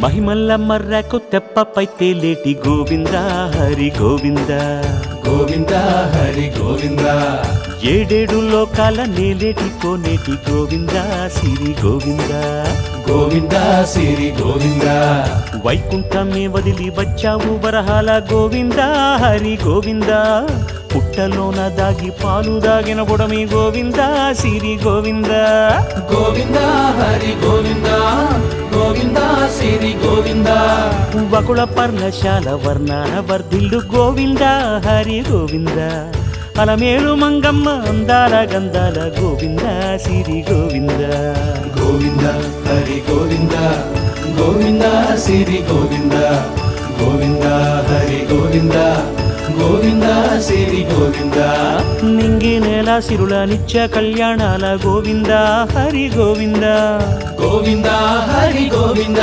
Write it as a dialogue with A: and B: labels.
A: మహిమల్ల మర్రకు తెప్పపై తేలేటి గోవింద హరి గోవింద
B: గోవింద హరి గోవింద
A: ఏడేడు లోకాల నేలేటి కోనేటి గోవింద సిరి గోవింద
B: గోవింద సిరి గోవింద
A: వైకుంఠమే వదిలి వచ్చావు వరహాల గోవింద హరి గోవింద పుట్టలోన దాగి పాలు దాగిన బుడమి గోవింద సిరి గోవింద
B: గోవింద హరి గోవింద గోవింద సిరి గోవింద
A: వకుళ పర్ణశాల వర్ణాన వర్ధిల్లు గోవింద హరి గోవింద అలమేలు మంగమ్మ అందాల గంధాల గోవింద సిరి గోవింద
B: గోవింద హరి గోవింద గోవింద సిరి గోవింద గోవింద హరి గోవింద గోవింద సిరి గోవింద
A: నింగి నేల సిరుల నిత్య కళ్యాణాల గోవింద హరి గోవింద
B: గోవింద హరి గోవింద